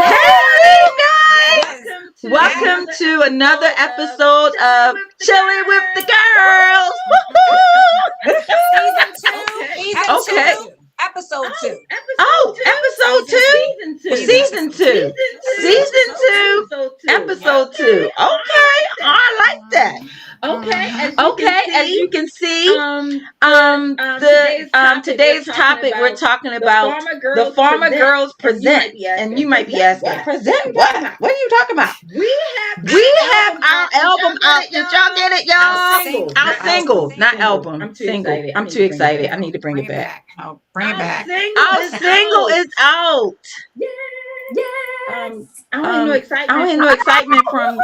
Hey guys! Yes. Welcome to another episode of Chillin with the Girlz. Season two. Okay. Episode two. Episode two? Season two. Season two. Episode two. Okay, I like that. Okay, as you can see, today's topic we're talking about the Farmer Girls present, and you might be asking, present what? What are you talking about? We have our album out. Did y'all get it, y'all? Our single, not album. Single. I'm too excited. I need to bring it back. Bring it back. Our single is out. I don't hear no excitement from.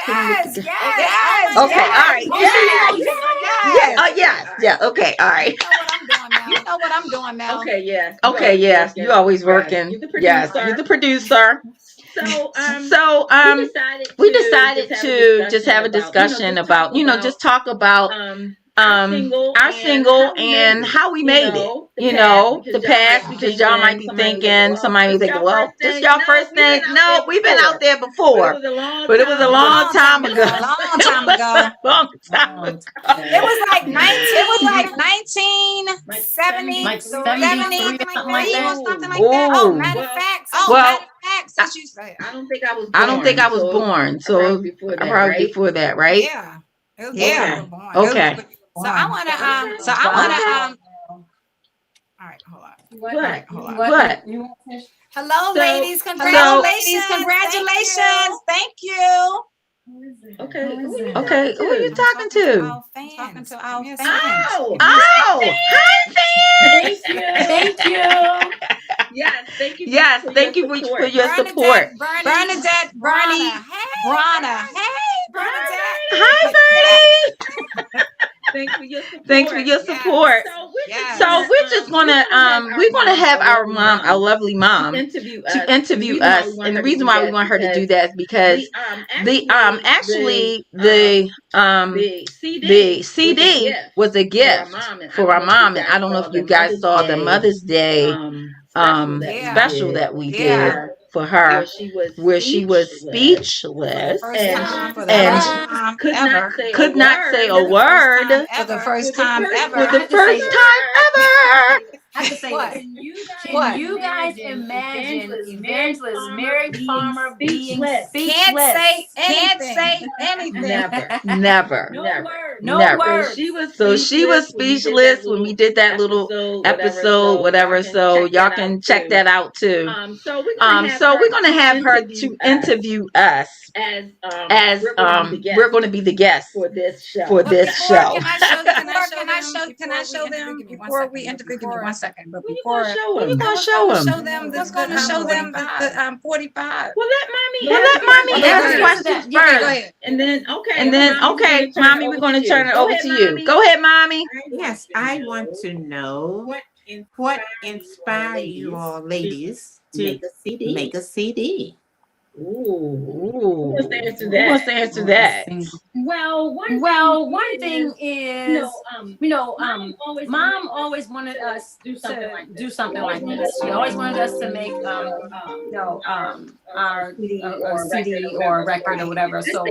Yes. Okay, all right. Yeah. Okay, all right. You know what I'm doing now. Okay, yes. You always working. Yes, you're the producer. So we decided to just have a discussion about, just talk about our single and how we made it. The past, because y'all might be thinking, somebody be thinking, well, this is y'all first thing. No, we've been out there before, but it was a long time ago. Long time ago. It was like 1970, Like 70, something like that. or something like that. Oh, matter of fact, since you say, I don't think I was born. I don't think I was born, so probably before that, right? yeah, Yeah. born. Okay. So I wanna all right, hold on. All right, hold on. What? Hello, So- ladies. So- Congratulations. Thank you. Okay. Okay, who are you talking to? Our fans. Talking to our fans. Oh, Oh, hi, fans! Thank you. yes. Thank you. Yes, thank you for your support. Bernadette, Bernie, Brana. Hey, Bernadette. Hi, Bernie. Thanks for your support. Thanks for your support. Yes. So we're just gonna have our mom, our lovely mom, interview to interview us, and the reason why we want her to do that is because the CD was a gift for our mom, and I don't know if you guys saw the Mother's Day special that we did for her, where she was speechless For the and first time could ever. could not say a word For the first time ever. for the first time ever. I have to say What? this. What? Can you guys imagine Evangelist Mary Farmer being Can't speechless? say anything. Never. No Never. word. Never. No word. So she was speechless when we did that little episode, whatever. So y'all can check that out too. So we're gonna have her to interview us as we're gonna be the guests for this show. for this show. Can I show them before we interview? Give me 1 second. But When you before gonna show What you them? gonna show them? show them this, going to show them the 45. Well, let Let mommy Okay, ask go ahead. questions Yeah, go first. ahead. And then Okay, mommy, we're gonna turn it over to you. Go ahead, mommy. Yes, I want to know what inspired you all ladies to make a CD. Ooh. Who wants to answer Who that? wants to answer that? Well, one thing is, Mom always wanted us to do something like this. She always wanted us to make, our CD or a record or whatever. So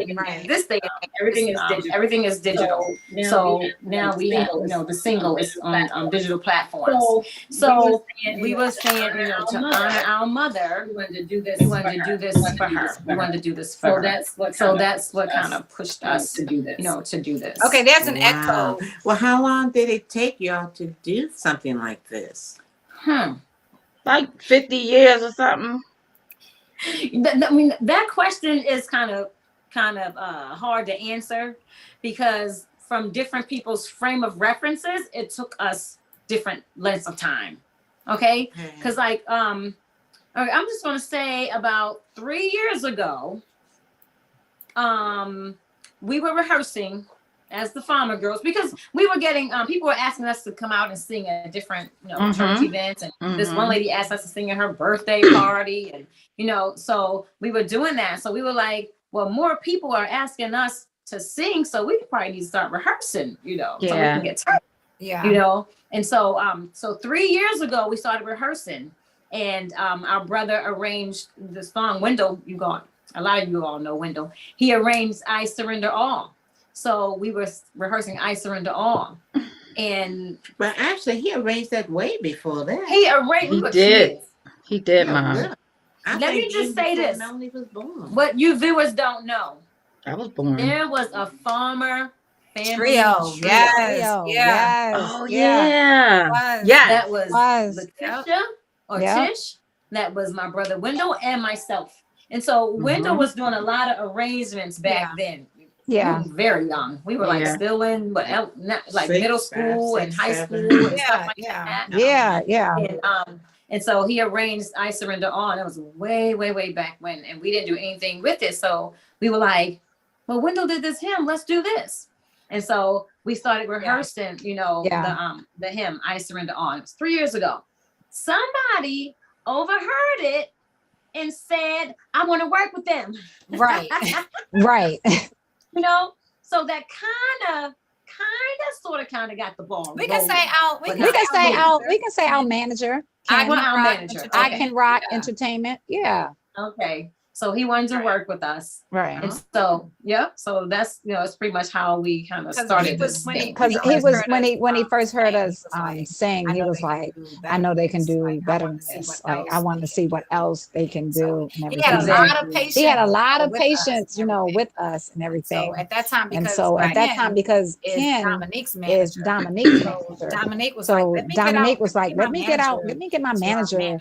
this day, everything is digital. So now we have, the single is on digital platforms. So we were saying, to honor our mother, we wanted to do this for her. We wanted to do this for her. So that's what kind of pushed us to do this. Okay, there's an Wow. echo. Well, how long did it take y'all to do something like this? Like 50 years or something. That question is kind of hard to answer, because from different people's frame of references, it took us different lengths of time. Okay, because I'm just gonna say about 3 years ago, we were rehearsing as the Farmer Girls, because we were getting people were asking us to come out and sing at different church events, and this one lady asked us to sing at her birthday party, and so we were doing that. So we were like, well, more people are asking us to sing, so we probably need to start rehearsing, so we can get time. Yeah. And so 3 years ago we started rehearsing, And our brother arranged the song Window. A lot of you all know Window. He arranged I Surrender All. So we were rehearsing I Surrender All. But actually, he arranged that way before that. He did. He did, Mom. Really? Let me just say this. Melanie was born. What you viewers don't know. I was born. There was a farmer family Trio. Yes. Trio. Yeah. Oh, yeah. Yeah. That was Was. Letitia or Yep. Tish. That was my brother Wendell and myself. And so Wendell was doing a lot of arrangements back then. Yeah. We were very young. We were like Yeah. still in middle school and high school seven. and stuff like that. Yeah. And so he arranged I Surrender All. And it was way, way, way back when. And we didn't do anything with it. So we were like, well, Wendell did this hymn. Let's do this. And so we started rehearsing, the hymn, I Surrender All. It was 3 years ago. Somebody overheard it and said, I want to work with them. Right. Right. So that kind of got the ball. We can say out. We can say our manager. I Our can rock manager. entertainment. I Can Rock Entertainment. Yeah. Okay. So he wanted to work with us. Right. And so, so that's, it's pretty much how we kind of started this thing. Because when he first heard us sing, he was like, I know they can do better than this. Like, I want to see what else they can do and He had a everything. lot of patience. He had a lot of with patience, us. with us and everything. So at that time, because Ken Dominique's is manager. Dominique's So manager. Dominique was So like, Dominique was like, let me get my manager to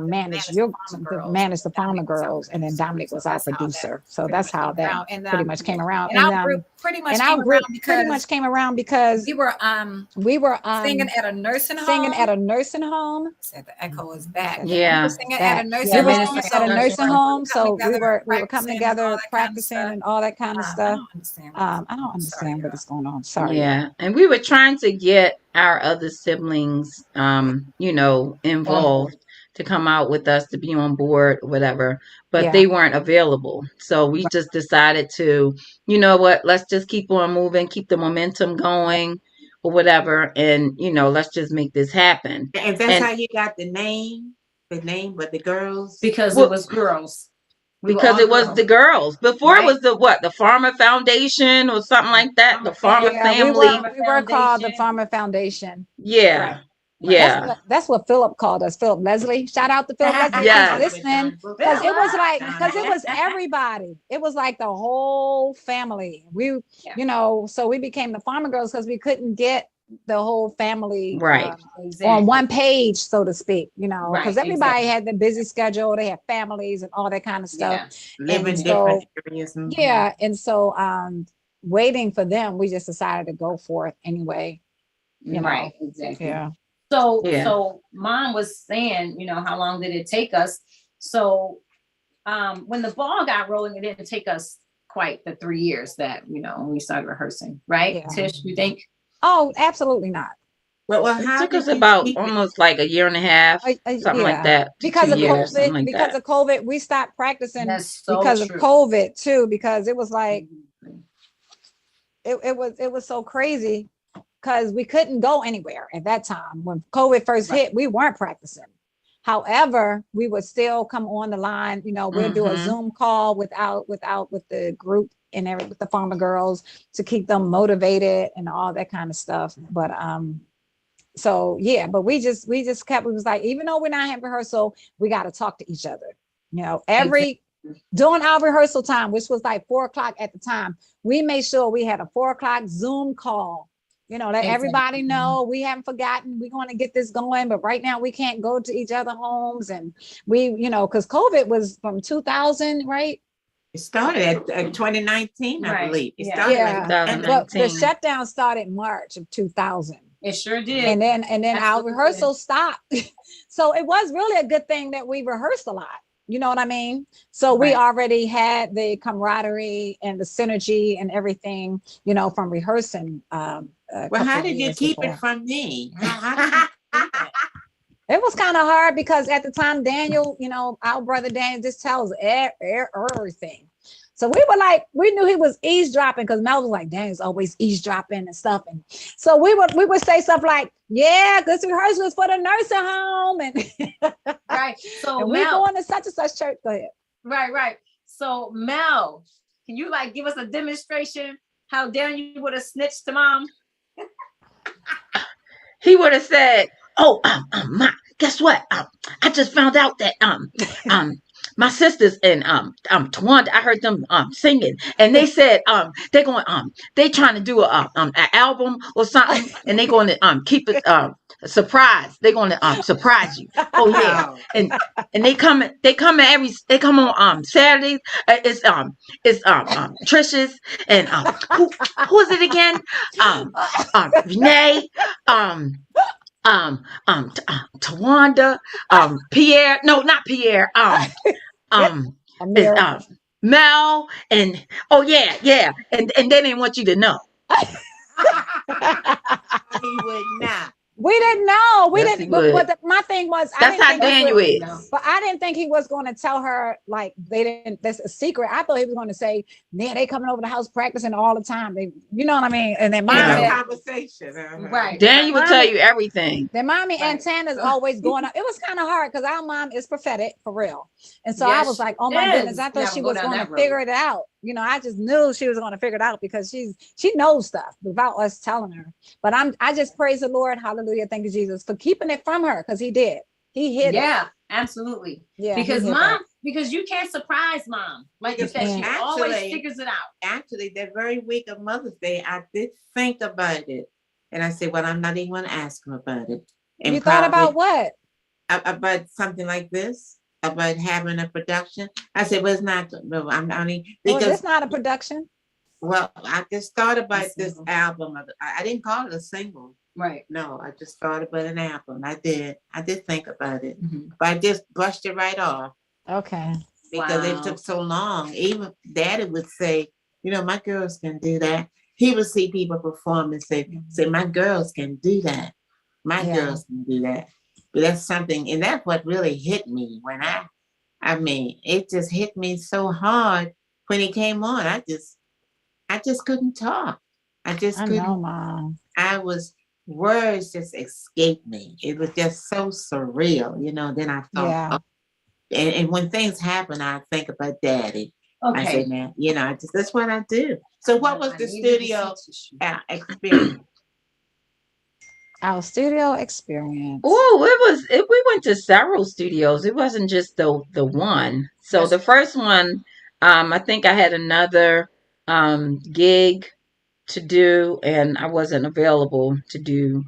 manage the Farmer Girls, and then Dominic was our producer. So that's how that pretty much came around. And our group pretty much came around because we were singing at a nursing home. Said the echo is back. Yeah. We were singing at a nursing We were home. singing at a nursing home, so we were coming practicing together, all that kind of practicing stuff. and all that kind of stuff. I I don't understand what is going on. Sorry. Yeah. And we were trying to get our other siblings, involved to come out with us, to be on board, whatever, but they weren't available. So we just decided to, let's just keep on moving, keep the momentum going or whatever. And, let's just make this happen. And that's how you got the name, but the Girlz? Because it was girls. Because it was the girls. Before it was the Farmer Foundation or something like that. The Farmer Family. We were called the Farmer Foundation. Yeah. Right. Yeah. That's what Philip called us. Philip Leslie. Shout out to Philip Leslie. Yes. Listening. Because it was everybody. It was like the whole family. So we became the Farmer Girls because we couldn't get the whole family on one page, so to speak, because everybody had the busy schedule, they have families and all that kind of stuff. Living different areas. And so waiting for them, we just decided to go for it anyway. Right, exactly. Yeah. So Mom was saying, how long did it take us? So when the ball got rolling, it didn't take us quite the 3 years that, when we started rehearsing, right? Yeah. Tish, you think? Oh, absolutely not. Well, it took us about almost like a year and a half, something like that. Because of years, COVID, of COVID, we stopped practicing because of true. COVID too, because it was like, it was so crazy because we couldn't go anywhere at that time. When COVID first hit, we weren't practicing. However, we would still come on the line, we'll do a Zoom call with the group and with the Farmer Girls to keep them motivated and all that kind of stuff. But but we just kept, it was like, even though we're not having rehearsal, we got to talk to each other. During our rehearsal time, which was like 4:00 at the time, we made sure we had a 4:00 Zoom call. Let everybody know we haven't forgotten. We're going to get this going, but right now we can't go to each other homes, and we, because COVID was from 2000, right? It started at 2019, I believe. It started Well, the shutdown started March of 2000. It sure did. And then our rehearsal stopped. So it was really a good thing that we rehearsed a lot. You know what I mean? So we already had the camaraderie and the synergy and everything, from rehearsing. Well, how did you keep it from me? It was kind of hard because at the time, Daniel, our brother Daniel just tells everything. So we were like, we knew he was eavesdropping because Mel was like, Daniel's always eavesdropping and stuff. And so we would say stuff like, yeah, this rehearsal is for the nursing home. And Right. So and we Mel, going to such and such church. Go ahead. right. So Mel, can you like give us a demonstration how Daniel would have snitched to mom? He would have said, "Oh, Ma, guess what? I just found out that my sisters and Tawanda, I heard them singing, and they said they're going they trying to do an album or something, and they're going to keep it surprise. They're going to surprise you. Oh yeah, and they come on Saturdays. It's Trisha's and who is it again? Renee, Tawanda, Pierre, no, not Pierre, Amira. Mel, and oh yeah, and they didn't want you to know. He would not. We didn't know. We Yes, didn't. he But, would. my thing was, I That's didn't how think Daniel is. But I didn't think he was going to tell her like they didn't. That's a secret. I thought he was going to say, "Yeah, they coming over the house practicing all the time. They, you know what I mean?" And then mom Yeah, said, conversation. Right. Daniel will tell you everything. "Then mommy Right. antennas always going up." It was kind of hard because our mom is prophetic for real, and so I Yes, was like, "Oh my she goodness!" is. I thought Yeah, she go was down going to that road. figure it out. You know, I just knew she was going to figure it out because she knows stuff without us telling her. But I just praise the Lord, hallelujah, thank you Jesus for keeping it from her because he did. He hid it. Yeah, absolutely. Yeah, he Because hid mom, that. because you can't surprise mom. Like you said, she Actually- always figures it out. Actually, that very week of Mother's Day, I did think about it, and I said, "Well, I'm not even going to ask him about it." And You thought about probably- what? about something like this, about having a production. I said, "Well, it's not. No, I mean, Well, because it's not a production. well, I just thought about A this single. album. I didn't call it a single. Right. No, I just thought about an album. I did think about it, Mhm. but I just brushed it right off Okay. because it Wow. took so long. Even Daddy would say, my girls can do that. He would see people perform and say, my girls can do that. My Yeah. girls can do that. But that's something, and that's what really hit me when I mean, it just hit me so hard when he came on. I just couldn't talk. I just I couldn't. know, Mom. Words just escaped me. It was just so surreal, Then I thought, Yeah. and when things happen, I think about Daddy. I say, Okay. man, that's what I do. So, what was the I need to studio beseech you. experience? Our studio experience. Oh, we went to several studios. It wasn't just the one. So Yes. the first one, I think I had another gig to do, and I wasn't available to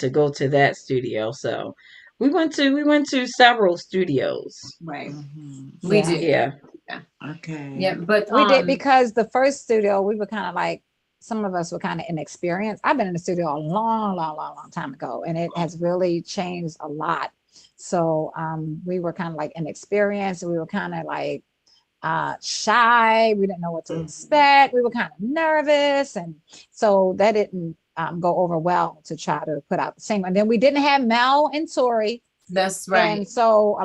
go to that studio. So we went to several studios. Right. Mhm. We Yeah. did. Yeah. Okay. Yeah, but We did because the first studio, we were kind of like, some of us were kind of inexperienced. I've been in the studio a long time ago, and it has really changed a lot. So we were kind of like inexperienced. We were kind of like shy. We didn't know what to expect. We were kind of nervous. And so that didn't go over well to try to put out the same. And then we didn't have Mel and Tori. that's right. And so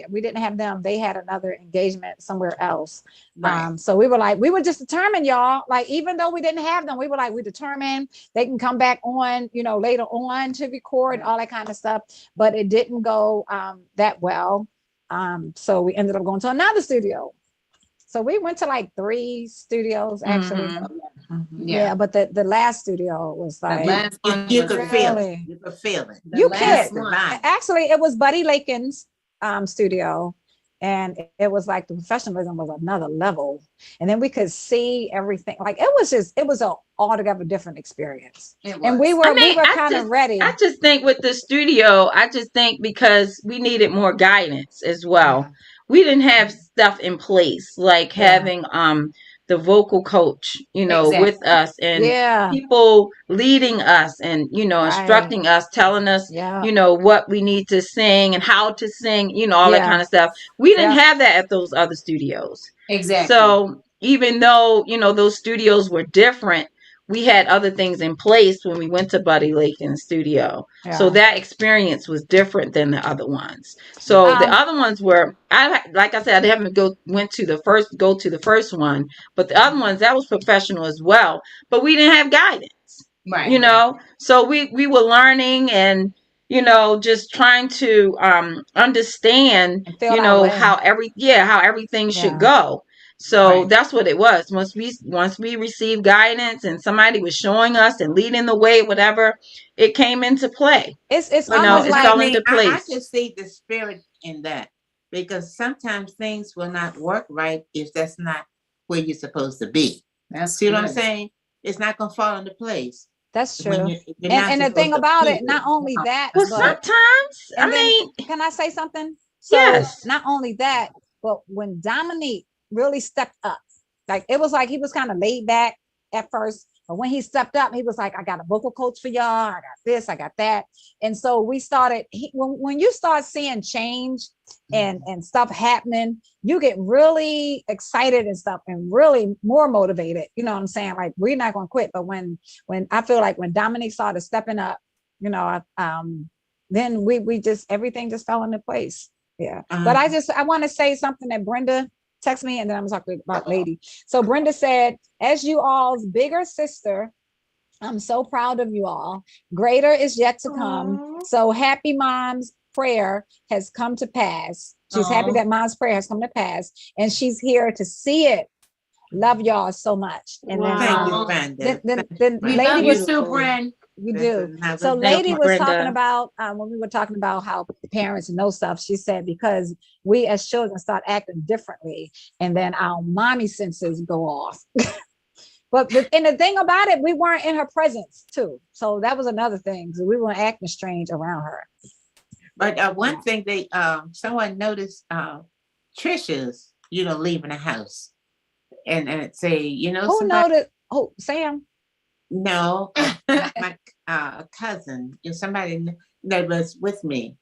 we didn't have them. They had another engagement somewhere else. Right. So we were just determined, y'all. Like, even though we didn't have them, we were like, we determined they can come back on, later on to record, all that kind of stuff. But it didn't go that well. So we ended up going to another studio. So we went to like 3 studios actually. Mhm. Yeah, but the last studio was like, last one You was could feel really- it. You could feel it. The You last can't. one. actually it was Buddy Lakin's studio, and it was like the professionalism was another level, and then we could see everything. Like, it was a altogether different experience, It and we was. were I mean, I kind of just- ready. I just think with the studio, because we needed more guidance as well. We didn't have stuff in place, like having the vocal coach, Exactly. with us, and Yeah, people leading us and Right. instructing us, telling us yeah, what we need to sing and how to sing, all that Yeah. kind of stuff. We didn't Yeah. have that at those other studios. Exactly. So even though those studios were different, we had other things in place when we went to Buddy Lake in the studio. Yeah. So that experience was different than the other ones. So the other ones were, like I said, I haven't go to the first one, but the other ones, that was professional as well. But we didn't have guidance, Right. you know. So we were learning and, you know, just trying to understand, you know, how everything should go. So that's what it was. Once we received guidance and somebody was showing us and leading the way, whatever, it came into play. It's You know, almost it like fell into I place. just see the spirit in that, because sometimes things will not work right if that's not where you're supposed to be. See what I'm saying? It's not gonna fall into place. that's true. When you're not And the supposed thing to about be it, not there. only that, Well, but sometimes, I and then mean, can I say something? So yes. not only that, but when Dominique really stepped up, like it was like he was kind of laid back at first, but when he stepped up, he was like, I got a vocal coach for y'all, I got this, I got that. And so we started, when you start seeing change and stuff happening, you get really excited and stuff and really more motivated. You know what I'm saying? Like, we're not gonna quit. But when I feel like when Dominique started stepping up, you know, then we just, everything just fell into place. Yeah. But I want to say something that Brenda texted me, and then I'm talking about Lady. So Brenda said, as you all's bigger sister, I'm so proud of you all. Greater is yet to come. Aww. So happy mom's prayer has come to pass. She's happy that mom's prayer has come to pass, and she's here to see it. Love y'all so much. And Thank you, then, Brenda. then We Lady love was you too, Brenda. we That's do. another So thing. Lady was Brenda. talking about when we were talking about how the parents know stuff, she said, because we as children start acting differently and then our mommy senses go off. And the thing about it, we weren't in her presence too. So that was another thing. So we weren't acting strange around her. But one thing someone noticed Trisha's, leaving the house. And say, Who noticed? Oh, Sam. No, my cousin, somebody that was with me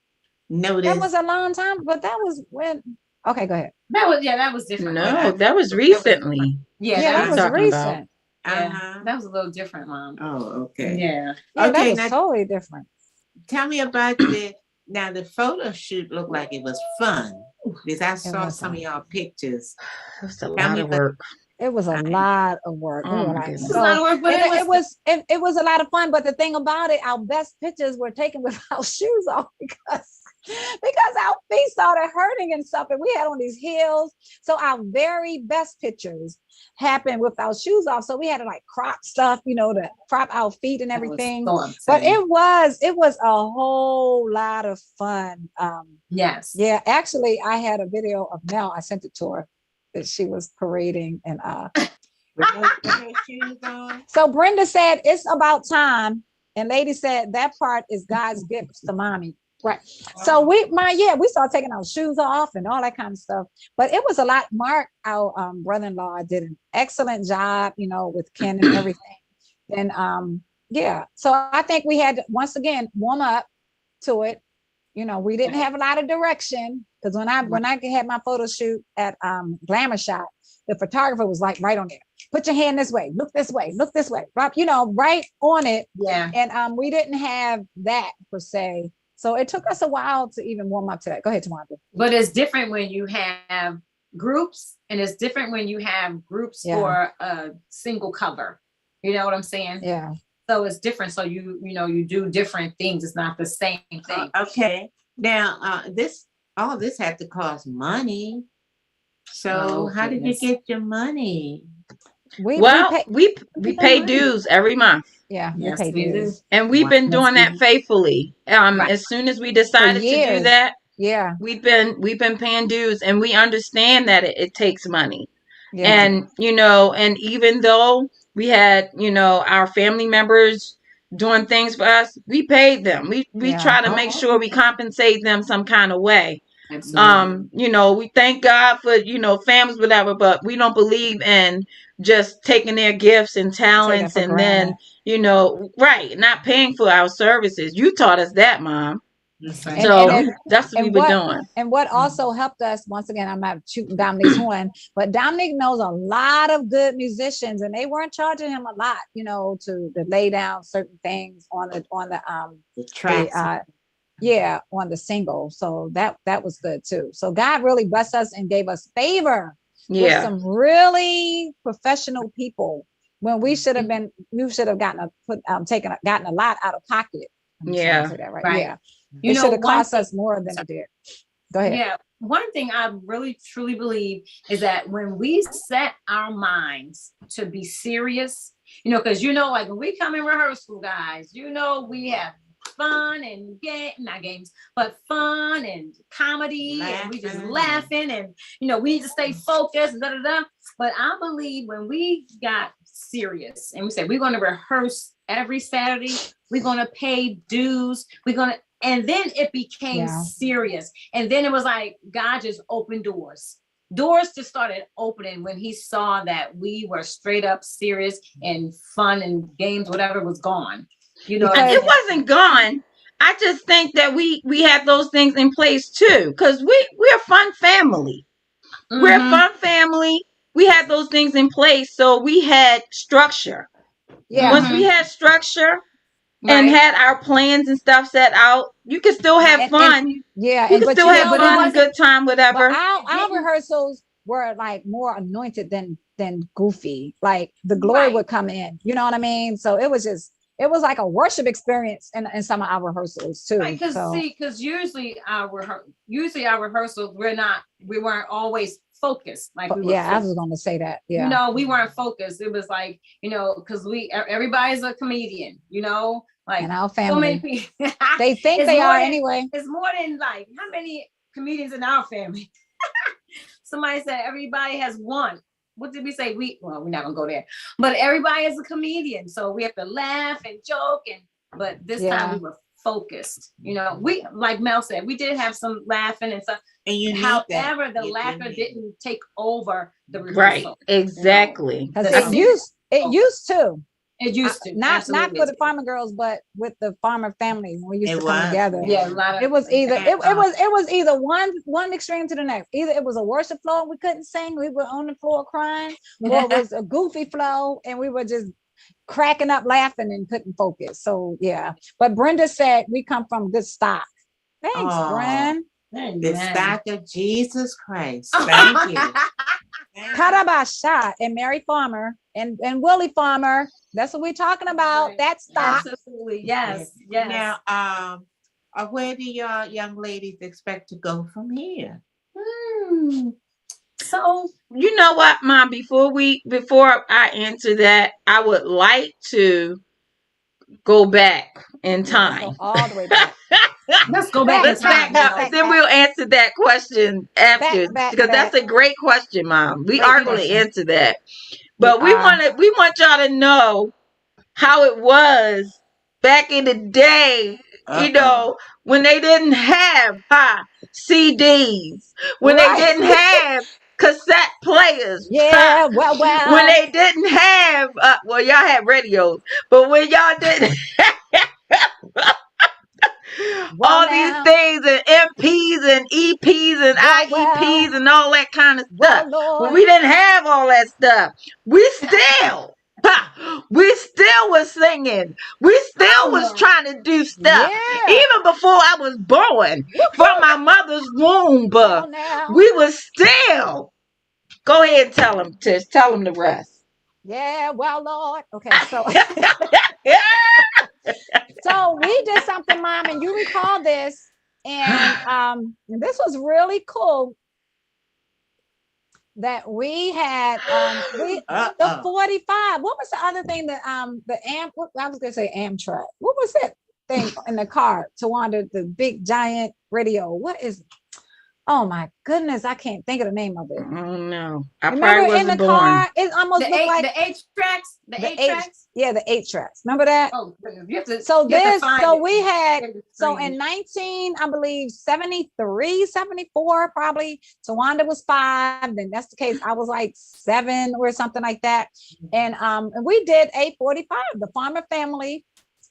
noticed. That was a long time, but that was when. Okay, go ahead. That was different. No, that was recently. That was recent. Yeah, that was a little different, Mom. Oh, okay. Yeah. Yeah, Okay, that was totally different. Tell me about now the photo shoot looked like it was fun, because I saw some of y'all pictures. It was a lot of work. It was a lot of work. Oh my goodness. It was a lot of work, but it was a lot of fun. But the thing about it, our best pictures were taken with our shoes off because our feet started hurting and stuff, and we had on these heels. So our very best pictures happened with our shoes off. So we had to like crop stuff, to crop our feet and everything. But it was a whole lot of fun. Yes. Yeah, actually, I had a video of Mel. I sent it to her. That she was parading and so Brenda said it's about time, and Lady said that part is God's gift to mommy, right? So we started taking our shoes off and all that kind of stuff, but it was a lot. Mark, our brother-in-law, did an excellent job, with Ken and everything. And so I think we had to, once again, warm up to it. We didn't have a lot of direction, because when I had my photo shoot at Glamour Shot, the photographer was like right on there. Put your hand this way, look this way, right on it. Yeah. And we didn't have that per se. So it took us a while to even warm up to that. Go ahead, Tamara. But it's different when you have groups, and it's different when you have groups for a single cover. You know what I'm saying? Yeah. So it's different. So you do different things. It's not the same thing. Okay. Now, all this had to cost money. So how did you get your money? We pay dues every month. Yeah, yes, we pay dues. And we've been doing that faithfully. As soon as we decided to do that, we've been paying dues, and we understand that it takes money. Yeah. And and even though we had our family members doing things for us, we paid them. We try to make sure we compensate them some kind of way. Absolutely. We thank God for families, whatever, but we don't believe in just taking their gifts and talents and then not paying for our services. You taught us that, Mom. That's And- right. So and that's what we and were what- doing. And what also helped us, once again, I'm not shooting Dominique's horn, but Dominique knows a lot of good musicians, and they weren't charging him a lot, you know, to lay down certain things on The tracks. on the single. So that was good too. So God really blessed us and gave us favor with Yeah. some really professional people when we should have gotten a lot out of pocket. I'm trying to Yeah. say that right. Right. Yeah. You It know, should have one cost thing- us more than it did. Go ahead. Yeah, one thing I really truly believe is that when we set our minds to be serious, you know, because like when we come in rehearsal, guys, we have fun and not games, but fun and comedy, and we just laughing, and we need to stay focused, But I believe when we got serious and we said we're going to rehearse every Saturday, we're going to pay dues, and then it became serious. And then it was like God just opened doors. Doors just started opening when he saw that we were straight up serious, and fun and games, whatever, was gone. It wasn't gone. I just think that we had those things in place too, because we're a fun family. Mm-hmm. We're a fun family. We had those things in place, so we had structure. Yeah. Once we had structure, Right. and had our plans and stuff set out, you can still have fun. You can still have fun, a good time, whatever. But our rehearsals were like more anointed than goofy. Like the glory would come in. You know what I mean? So it was like a worship experience in some of our rehearsals too. Right, because usually our rehearsals we weren't always focused. Like we were I was going to say that. Yeah, we weren't focused. It was like because everybody's a comedian. Like in our so family, many people. they think they are anyway. It's more than like how many comedians in our family. Somebody said everybody has one. What did we say? We're not gonna go there, but everybody is a comedian, so we have to laugh and joke. But this time we were focused. We, like Mel said, we did have some laughing and stuff. And however, the laughter didn't take over the rehearsal. Right, exactly. Because it used to. It used to. Not for the farmer girls, but with the farmer family when we used to come together. Yeah, a lot of it was either one extreme to the next. Either it was a worship flow and we couldn't sing, we were on the floor crying, or it was a goofy flow and we were just cracking up laughing and couldn't focus. So yeah. But Brenda said we come from good stock. Thanks, Brenda. The stock of Jesus Christ. Thank you. Karabasha and Mary Farmer and Willie Farmer. That's what we're talking about. Right. That stock. Absolutely. Yes. Now, where do your young ladies expect to go from here? So you know what, Mom? Before I answer that, I would like to go back in time. All the way back. Let's go back. Let's back up. Then we'll answer that question after, because that's a great question, Mom. We are going to answer that, but we want y'all to know how it was back in the day. When they didn't have CDs, when they didn't have cassette players. Yeah, well. When they didn't have, y'all had radios, but when y'all didn't all these things and MPs and EPs and IEPs and all that kind of stuff. When we didn't have all that stuff, we still was singing. We still was trying to do stuff. Even before I was born from my mother's womb, we was still. Go ahead and tell them, Tish. Tell them the rest. Yeah, well, Lord. Okay, so so we did something, Mom, and you recall this, and this was really cool. That we had the 45. What was the other thing that I was gonna say Amtrak. What was that thing in the car? Tawanda, the big giant radio. What is? Oh my goodness, I can't think of the name of it. Oh no, I remember probably wasn't in the born. car. It almost looked like the 8 tracks. The 8 tracks. Yeah, the 8 tracks. Remember that? Oh, so we had in 1973, 74 probably. Tawanda was 5. Then that's the case. I was like 7 or something like that. And we did 845. The farmer family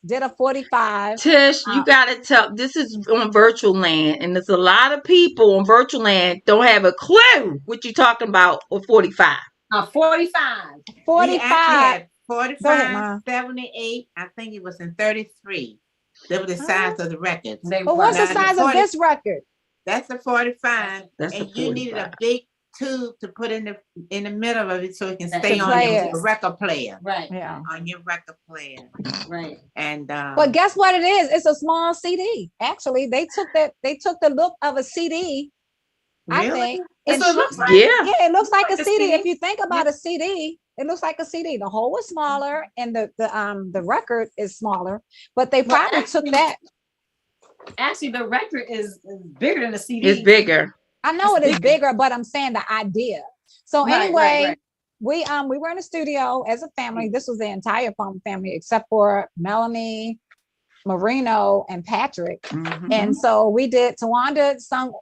did a 45. Tish, you gotta tell. This is on virtual land, and there's a lot of people on virtual land don't have a clue what you're talking about with 45. 45. We actually 45. had 45, Go ahead, Ma. 78. I think it was in 33. They were the size of the records. They But were. what's the Now, size of 40 this record? That's a 45, That's a and you needed 45. a big tube to put in the middle of it so it can To stay on play your it. record player. Right. Yeah. On your record player. Right. And But guess what it is? It's a small CD. Actually, they took the look of a CD. I really? think. That's what it looks like. Yeah. Yeah, it looks like a Like a CD. CD. If you think about a CD, it looks like a CD. The hole was smaller and the record is smaller, but they Well, probably took actually- that. Actually, the record is bigger than the CD. It's bigger. I know it It's is bigger, but I'm saying the idea. So Right, anyway, right. we were in the studio as a family. This was the entire Palmer family except for Melanie, Marino, and Patrick. Mhm. And so we did. Tawanda sung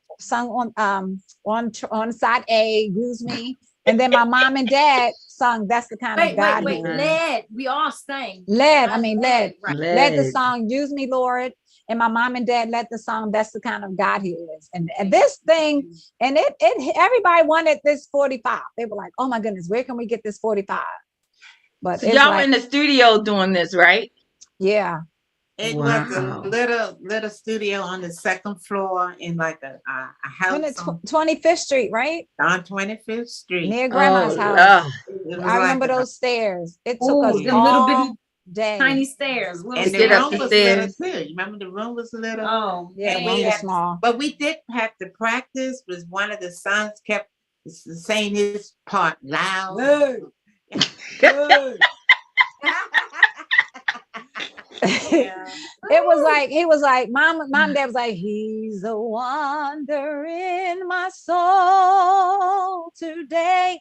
on side A, Use Me, and then my mom and dad sung That's the Kind of God Wait. He Is. Led. We all sang. Led Right. led the song Use Me, Lord. And my mom and dad led the song That's the Kind of God He Is. And this thing, and it everybody wanted this 45. They were like, oh my goodness, where can we get this 45? But So it's y'all like, in the studio doing this, right? yeah. It Wow. was a little studio on the second floor in like a house on 25th Street, right? 25th Street. Near grandma's Oh, house. It was I remember like a- those stairs. It took Ooh, us them all little bitty day. tiny stairs. Little And the Get up room the was little stairs. too. You remember the room was little? Oh, Yeah, the And room we was had- small. But we did have to practice because one of the sons kept saying his part loud. Yeah. He was like, mom and dad was like, he's a wonder in my soul today.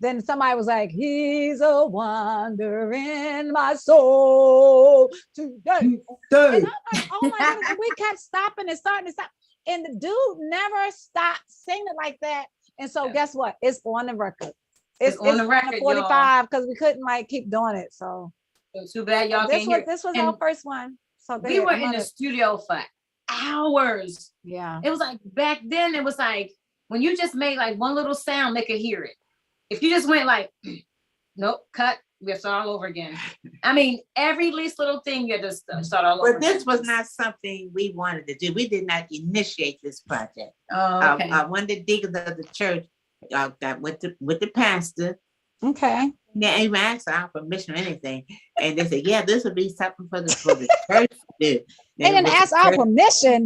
Then somebody was like, he's a wonder in my soul today. And I'm like, oh my goodness. And we kept stopping and starting to stop. And the dude never stopped singing like that. And so guess what? It's on the record. It's on the record, 45 because we couldn't like keep doing it. So too bad y'all can't hear. this was And our first one. So we were in the studio for hours. yeah. It was like back then, it was like when you just made like one little sound, they could hear it. If you just went like, nope, cut, we have to start all over again. I mean, every least little thing you had to start all over. But this was not something we wanted to do. We did not initiate this project. Oh, okay. One of the deacons of the church got with the pastor. Okay. They even asked our permission or anything. And they said, yeah, this would be something for the church to do. They didn't ask our permission.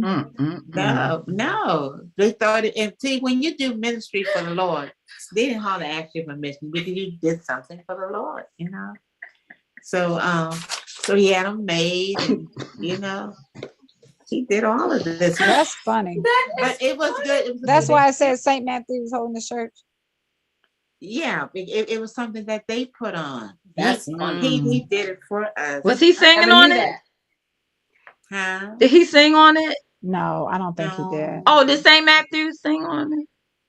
No. They thought it, and see, when you do ministry for the Lord, they didn't hardly ask your permission because you did something for the Lord, you know. So he had them made, and, you know, he did all of this. That's funny. But it was good. It was That's why I said St. Matthew was holding the church. Yeah, it was something that they put on. That's He did it for us. Was he singing on it? Huh? Did he sing on it? No, I don't think he did. Oh, did St. Matthew sing on it?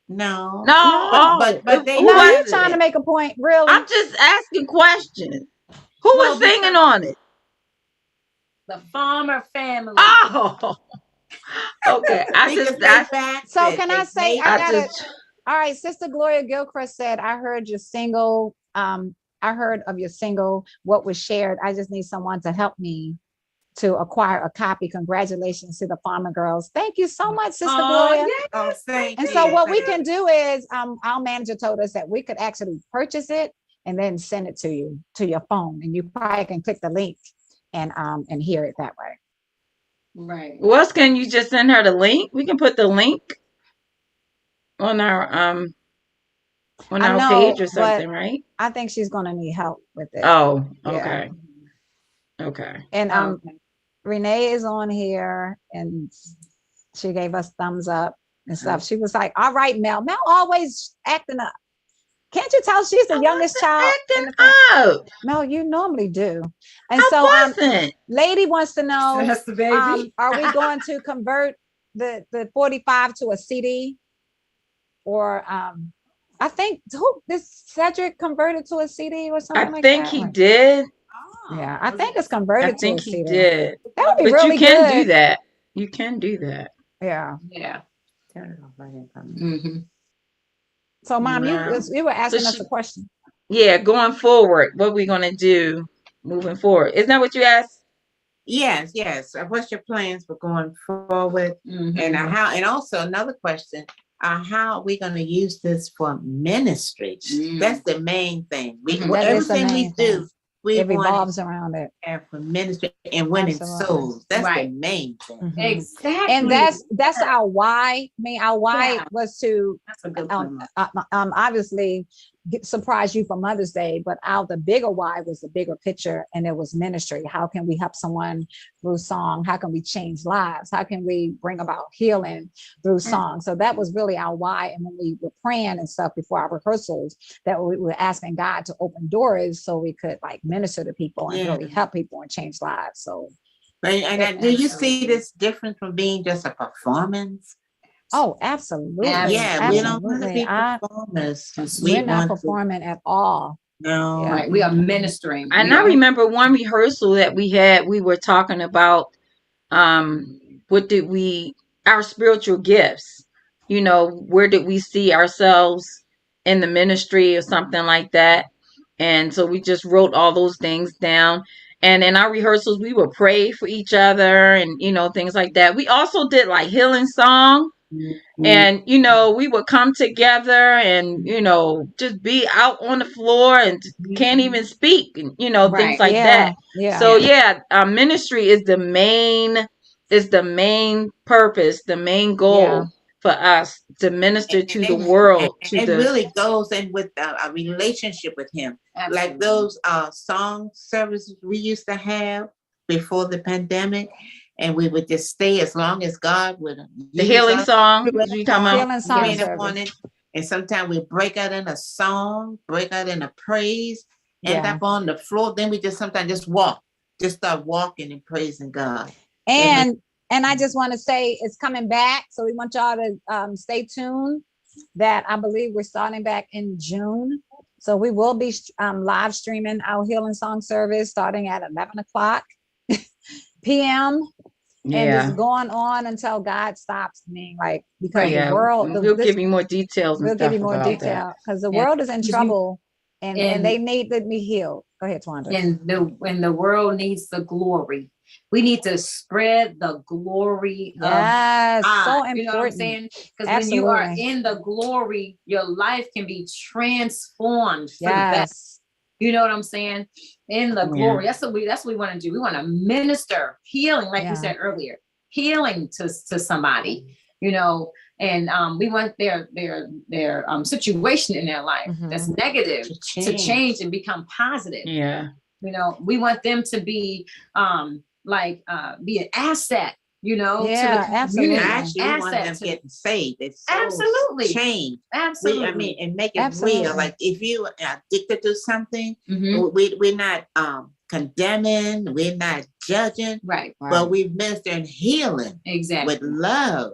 No. No. But they who No, was you're it? trying to make a point, really. I'm just asking questions. Who was singing on it? The Farmer family. Oh, okay. So can I say, all right, Sister Gloria Gilchrist said, I heard your single. I heard of your single, what was shared. I just need someone to help me to acquire a copy. Congratulations to the Farmer Girls. Thank you so much, Sister Gloria. Oh, thank And you. so what we can do is, our manager told us that we could actually purchase it and then send it to you, to your phone. And you probably can click the link and hear it that way. Right. Well, can you just send her the link? We can put the link on our page or something, right? I think she's gonna need help with it. Oh, Yeah. okay. Okay. And Renee is on here and she gave us thumbs up and stuff. She was like, all right, Mel. Mel always acting up. Can't you tell she's the youngest child? Acting up. Mel, you normally do. And I so wasn't. Lady wants to know, That's the baby. are we going to convert the 45 to a CD? Or I think this Cedric converted to a CD or something I like think that. he did. Yeah, I think it's converted I to think a he CD. did. That would be But really you can good. do that. You can do that. Yeah. Yeah. Turn it off right here for me. Mm-hmm. So, Mom, No. you were asking So us a question. yeah, going forward, what we gonna do moving forward? Isn't that what you asked? Yes, yes. What's your plans for going forward? And how? And also another question: how are we going to use this for ministry? That's the main thing. We That is the everything we main do, thing. we It want revolves around it. for ministry and winning Absolutely. souls. That's the Right. main thing. Mhm. Exactly. And that's our why. I mean, our why Yeah. was to That's a good point. obviously surprise you for Mother's Day, but the bigger why was the bigger picture, and it was ministry. How can we help someone through song? How can we change lives? How can we bring about healing through song? So that was really our why. And when we were praying and stuff before our rehearsals, that we were asking God to open doors so we could like minister to people and really help people and change lives. So And do you see this different from being just a performance? oh, absolutely. Yeah, we don't want to Absolutely. be performers. We're not want to. performing at all. No. Yeah. Right. We are ministering. And We I are- remember one rehearsal that we had, we were talking about what did we our spiritual gifts, where did we see ourselves in the ministry or something like that. And so we just wrote all those things down, and in our rehearsals we would pray for each other and things like that. We also did like healing song, and we would come together and just be out on the floor and can't even speak, and things Right. like that. Yeah. So yeah, ministry is the main purpose, the main goal for us to minister to the world. It really goes in with a relationship with him. Absolutely. Like those song services we used to have before the pandemic, and we would just stay as long as God would. The healing song, you talking about? Healing song service. And sometimes we break out in a song, break out in a praise, end up on the floor. Then we sometimes just walk, just start walking and praising God. And I just want to say it's coming back. So we want y'all to stay tuned that I believe we're starting back in June. So we will be live streaming our healing song service starting at 11 o'clock p.m. And just going on until God stops me, like, because the world, we'll give you more details. We'll give you more detail because the world is in trouble and they need to be healed. Go ahead, Twanda. And the world needs the glory. We need to spread the glory of God. So important. You know what I'm saying? Because when you are in the glory, your life can be transformed for the best. You know what I'm saying? In the glory. That's what we want to do. We want to minister healing, like we said earlier, healing to somebody, and we want their situation in their life that's negative to change and become positive. Yeah. We want them to be be an asset, to the absolutely. I actually want them getting saved. It's absolutely change. Absolutely. And make it real. Like if you are addicted to something, we're not condemning, we're not judging, right? But we minister and healing with love.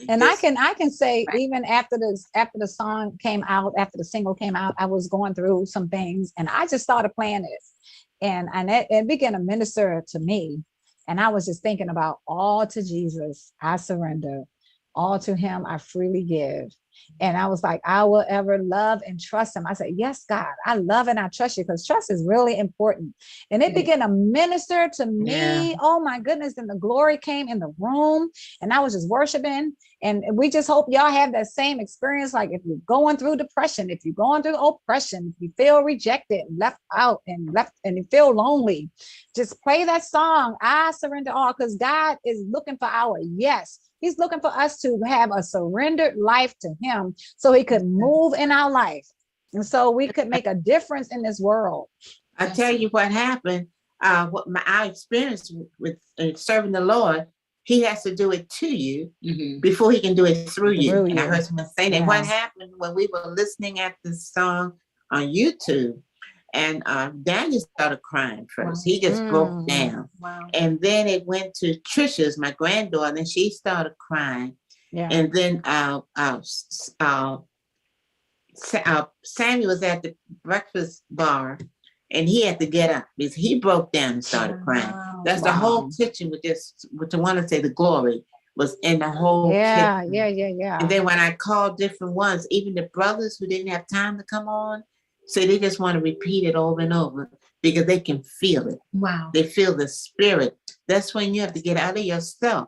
And I can say even after the song came out, after the single came out, I was going through some things, and I just started playing it. And it began to minister to me. And I was just thinking about all to Jesus, I surrender. All to him, I freely give. And I was like, I will ever love and trust him. I said, yes, God, I love and I trust you, because trust is really important. And it began to minister to me. Yeah. Oh my goodness. And the glory came in the room and I was just worshiping. And we just hope y'all have that same experience. Like if you're going through depression, if you're going through oppression, if you feel rejected, left out and you feel lonely, just play that song, I surrender all, because God is looking for our yes. He's looking for us to have a surrendered life to him so he could move in our life. And so we could make a difference in this world. I tell you what happened, our experience with serving the Lord, he has to do it to you before he can do it through you. And I heard someone say that. What happened when we were listening at this song on YouTube, and Daniel started crying first. He just broke down. Wow. And then it went to Trisha's, my granddaughter, and she started crying. Yeah. And then Sammy was at the breakfast bar, and he had to get up because he broke down and started crying. That's the whole kitchen with this, what I want to say, the glory was in the whole kitchen. Yeah. And then when I called different ones, even the brothers who didn't have time to come on, so they just want to repeat it over and over because they can feel it. Wow. They feel the spirit. That's when you have to get out of yourself.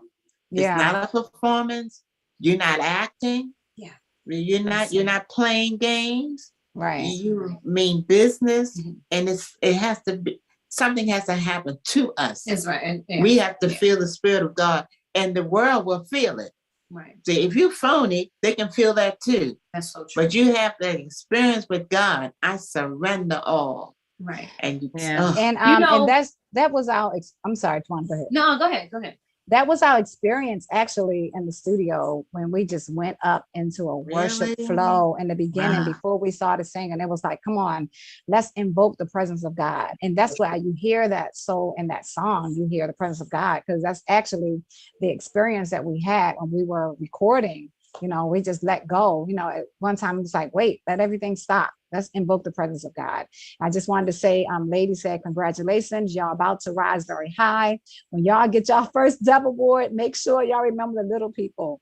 It's not a performance. You're not acting. Yeah. You're not playing games. Right. You mean business, and it has to be, something has to happen to us. That's right. And we have to feel the spirit of God, and the world will feel it. Right. See, if you phony, they can feel that too. That's so true. But you have that experience with God. I surrender all. Right. And and that was our. I'm sorry, Twan, go ahead. No, go ahead. That was our experience actually in the studio when we just went up into a worship flow in the beginning before we started singing. It was like, come on, let's invoke the presence of God. And that's why you hear that soul in that song, you hear the presence of God, because that's actually the experience that we had when we were recording. You know, we just let go. You know, at one time it was like, wait, let everything stop. Let's invoke the presence of God. I just wanted to say, Lady said, congratulations. Y'all about to rise very high. When y'all get y'all first double board, make sure y'all remember the little people.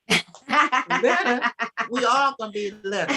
We all gonna be little.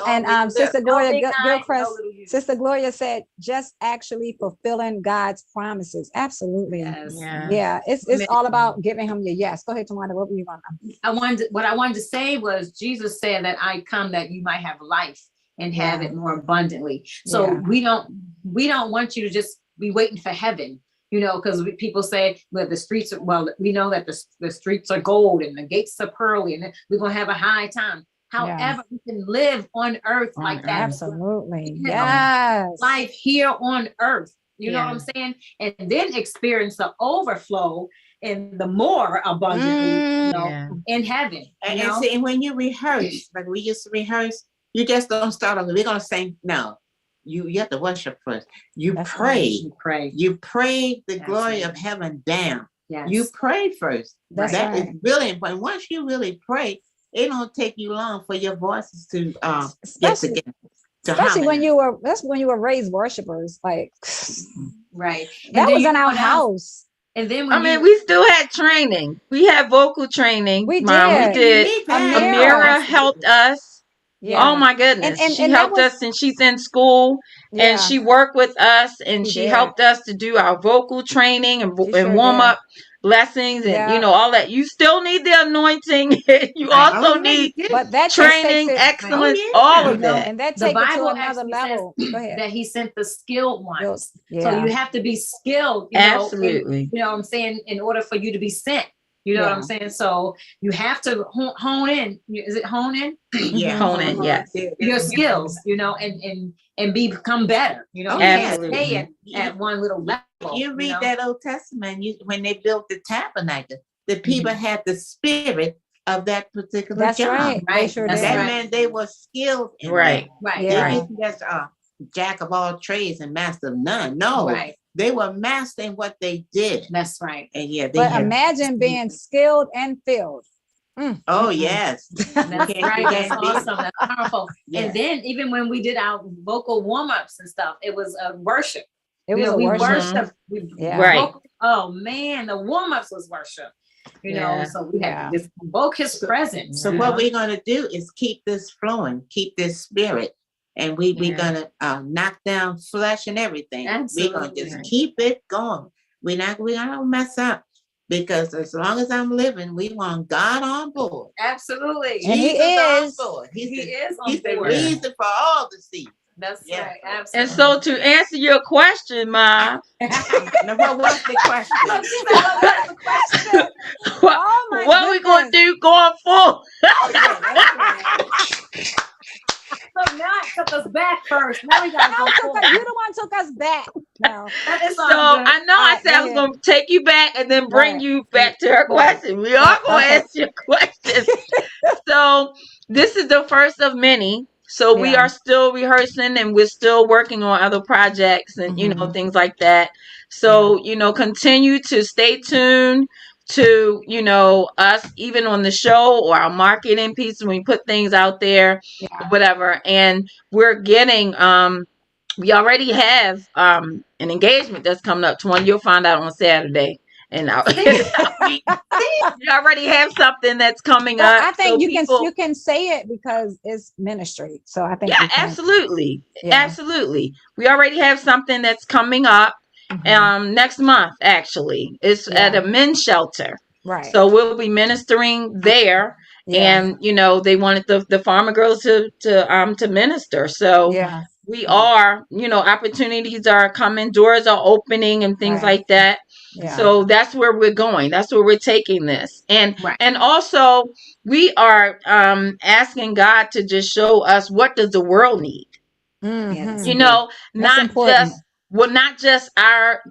And Sister Gloria Gilchrist, Sister Gloria said, just actually fulfilling God's promises. Absolutely. Yes. Yeah. It's all about giving him your yes. Go ahead, Tawanda. What were you going to? What I wanted to say was Jesus said that I come that you might have life and have it more abundantly. So we don't want you to just be waiting for heaven, you know, because people say, well, the streets are, well, we know that the streets are gold and the gates are pearly and we're going to have a high time. However, we can live on earth like that. Absolutely. Yes. Life here on earth. You know what I'm saying? And then experience the overflow and the more abundantly, you know, in heaven. And see, when you rehearse, like we used to rehearse, you just don't start on, we're going to sing. No, you have to worship first. You pray. You pray the glory of heaven down. Yes. You pray first. That is really important. Once you really pray, it don't take you long for your voices to get together. Especially when you were raised worshipers, like that was in our house. And then we still had training. We had vocal training. We Mom, did. Amira helped us. Yeah. Oh my goodness. And she helped us, and she's in school and she worked with us, and she helped us to do our vocal training and warm up lessons and you know all that. You still need the anointing. You also need training, excellence, all of that. And that takes it to another level. Go ahead. That he sent the skilled ones. So you have to be skilled, you know, you know what I'm saying, in order for you to be sent. You know what I'm saying? So you have to hone in. Is it hone in? Yeah, hone in. Yes. Your skills, you know, and become better. You know, absolutely. Stay at one little level. You read that Old Testament. When they built the tabernacle, the people had the spirit of that particular job. Right. Sure that meant they were skilled. In right. They didn't just jack of all trades and master of none. No. Right. They were mastering what they did. That's right. And but imagine being skilled and filled. Oh, yes. That's right. That's awesome. That's powerful. And then even when we did our vocal warm-ups and stuff, it was a worship. It was a worship. Right. Oh man, the warm-ups was worship. You know, so we had to just invoke his presence. So what we're gonna do is keep this flowing, keep this spirit. And we're gonna knock down flesh and everything. Absolutely. We're gonna just keep it going. We're not gonna mess up, because as long as I'm living, we want God on board. Absolutely. And he is. On board. He is on He's the board. reason for all the seasons. That's right. Absolutely. And so to answer your question, Ma, Now, what was the question? what are we gonna do going forward? So now it took us back first. Now we gotta go forward. You the one took us back. No. So I know I said I was going to take you back and then bring you back to her question. We are going to answer your questions. So this is the first of many. So we are still rehearsing, and we're still working on other projects and, you know, things like that. So, you know, continue to stay tuned to, you know, us even on the show or our marketing piece when we put things out there, whatever. And we're getting we already have an engagement that's coming up. You'll find out on Saturday. And we already have something that's coming Well, up. I think so you can say it because it's ministry. So I think yeah, absolutely. Absolutely. We already have something that's coming up next month, actually. It's at a men's shelter. Right. So we'll be ministering there. And they wanted the farmer girls to minister. So we are, opportunities are coming, doors are opening and things like that. So that's where we're going. That's where we're taking this. And also we are asking God to just show us, what does the world need? Not just our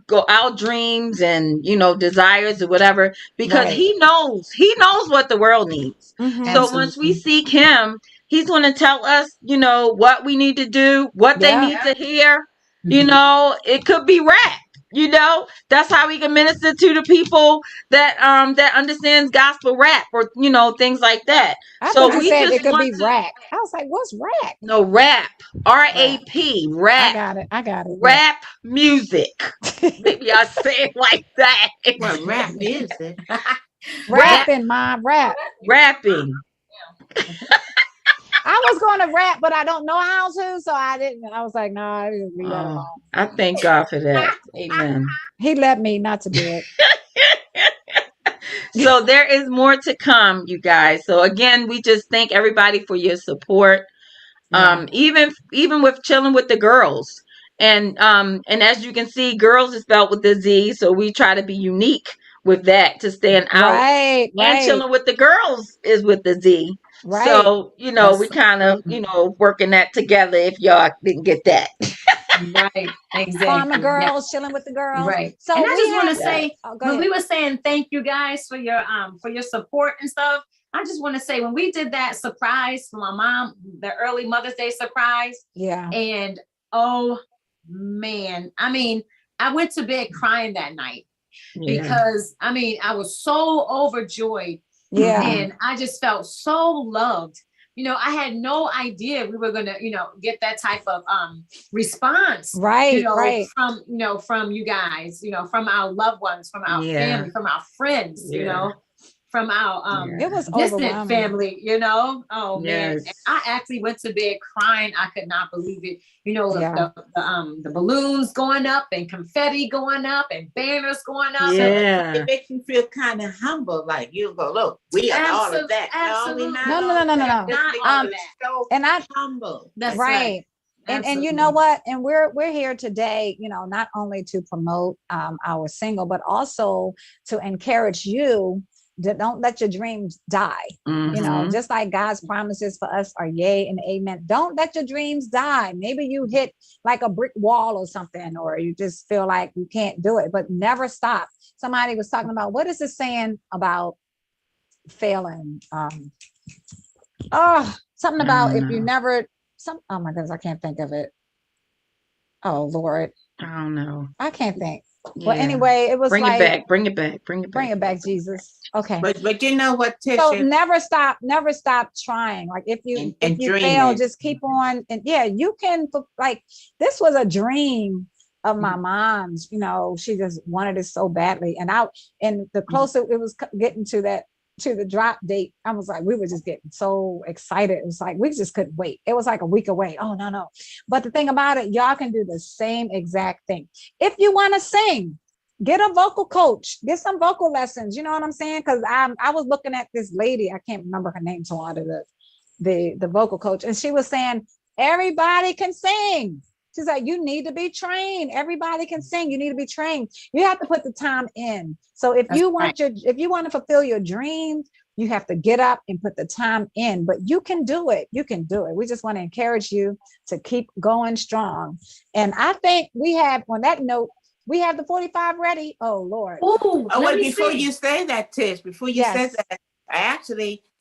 dreams and desires or whatever, because he knows what the world needs. So once we seek him, he's going to tell us what we need to do, what they need to hear. It could be rap. That's how we can minister to the people that understands gospel rap, or things like that. I thought you said it could be rap. I was like, what's rap? No, rap. R-A-P. Rap. I got it. Rap music. Maybe I say it like that. Well, rap music. Rapping, Mom. Rapping. I was going to rap, but I don't know how to, so I didn't. I was like, no, I didn't leave that alone. I thank God for that. Amen. He led me not to do it. So there is more to come, you guys. So again, we just thank everybody for your support. Even with Chillin wit the Girlz. And as you can see, girls is spelled with the Z, so we try to be unique with that to stand out. Right. And Chillin wit the Girlz is with the Z. Right. So, we kind of, working that together, if y'all didn't get that. Right, exactly. Farmer girls, Chillin wit the Girlz. Right. So and I just want to say, when we were were saying thank you guys for your support and stuff, I just want to say, when we did that surprise for my mom, the early Mother's Day surprise. Yeah. And oh man, I mean, I went to bed crying that night because I was so overjoyed. Yeah. And I just felt so loved. I had no idea we were gonna, get that type of response, right? From you guys, from our loved ones, from our family, from our friends, from our it was distant family, Oh man, and I actually went to bed crying. I could not believe it. The balloons going up and confetti going up and banners going up. Yeah, it makes you feel kind of humble. Like you go, look, we are all of that. Absolutely. No. And I humble. That's right. And you know what? And we're here today, not only to promote our single, but also to encourage you. Don't let your dreams die. Just like God's promises for us are yay and amen. Don't let your dreams die. Maybe you hit like a brick wall or something, or you just feel like you can't do it, but never stop. Somebody was talking about, what is it saying about failing? Something about if you never, oh my goodness, I can't think of it. Oh Lord. I don't know. I can't think. Yeah. Well, anyway, it was bring it back, Jesus. Okay. But you know what, Tisha? So never stop trying. Like if you fail, just keep on. And you can, like, this was a dream of my mom's, she just wanted it so badly. And the closer it was getting to the drop date, I was like, we were just getting so excited. It was like, we just couldn't wait. It was like a week away. Oh, no. But the thing about it, y'all can do the same exact thing. If you want to sing, get a vocal coach, get some vocal lessons. You know what I'm saying? Because I was looking at this lady, I can't remember her name, so out of the vocal coach. And she was saying, everybody can sing. She's like, you need to be trained. Everybody can sing. You need to be trained. You have to put the time in. So if you want to fulfill your dreams, you have to get up and put the time in. But you can do it. You can do it. We just want to encourage you to keep going strong. And I think we have, on that note, we have the 45 ready. Oh Lord. Before you say that, Tish, say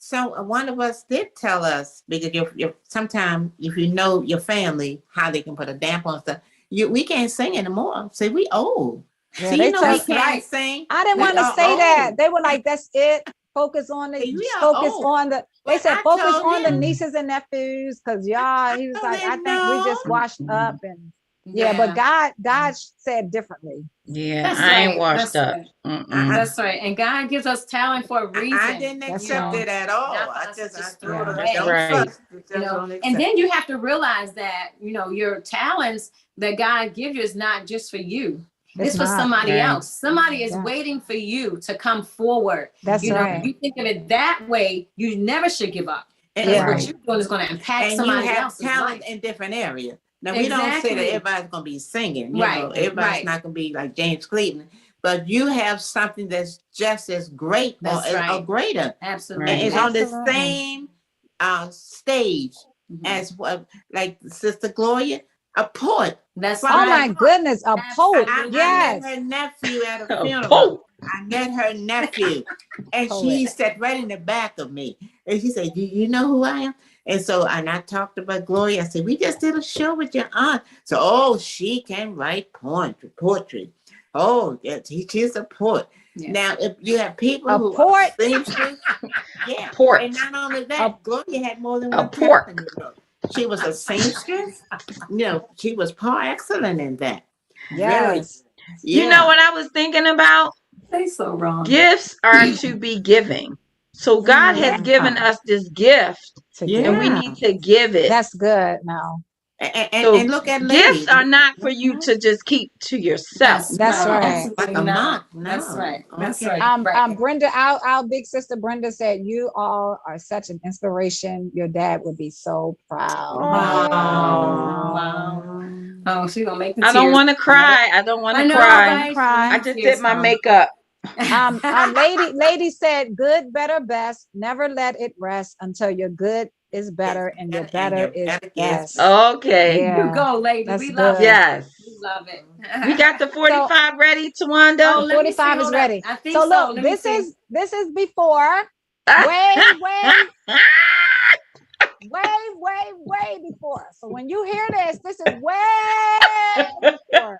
that, one of us did tell us, because you're sometimes if you know your family, how they can put a damp on stuff, we can't sing anymore. See, we old. Yeah, so we can't sing. I didn't want to say that. They were like, that's it. Focus on the they said focus on the nieces and nephews, because y'all, he was like, I think we just washed up and Yeah, but God said differently. Yeah, That's I ain't right. washed That's up. right. Mm-mm. That's right. And God gives us talent for a reason. I didn't That's accept right. it at all. Not for I us to just just I, throw it I away. don't Right. trust it. You Just know, don't accept and then you have to realize that, your talents that God gives you is not just for you. It's for not. somebody Right. else. Somebody is Yeah. waiting for you to come forward. That's right. If you think of it that way, you never should give up. And, Because Yeah. what you're doing is going to impact and somebody you have else's talent life. in different areas. Now we don't say that Exactly. everybody's gonna be singing, Right, everybody's right. not gonna be like James Cleveland, but you have something that's just as great That's or right. greater. Absolutely. And it's on the Absolutely. same stage Mhm. as what, like Sister Gloria, a poet. That's Oh right. my goodness, a poet. I Yes. met her nephew at a Oh, funeral. Pope. I met her nephew, and she Poet. sat right in the back of me. And she said, "Do you know who I am?" And so, and I talked about Gloria. I said, "We just did a show with your aunt." So, oh, she can write poetry. Oh, yes, she's a poet. Yeah. Now, if you have people A who poet? are seamstress, yeah. Port. And not only that, Gloria had more than A one pork. talent. She was a seamstress. She was par excellent in that. Very. Yes. You know what I was thinking about? They so wrong. Gifts are to be giving. So God has given us this gift, To Yeah. and we need to give it. That's good now. And look at ladies. Gifts are not for you to just keep to yourself. That's right. Like a month. No. That's right. That's Okay. right. Brenda, our big sister Brenda said, "You all are such an inspiration. Your dad would be so proud." Wow. Oh, she's gonna make the I don't tears. want to cry. I don't want I to know, cry. right? I just did my makeup. Lady said, "Good, better, best. Never let it rest until your good is better and your better is best." Okay. Yeah. You go, lady. That's We love good. it. Yes. We love it. We got the 45 ready, Tawanda. Oh, let me see. 45 is Hold up. ready. I think So so. look, Let me this see. is before. Way before. So when you hear this is way before.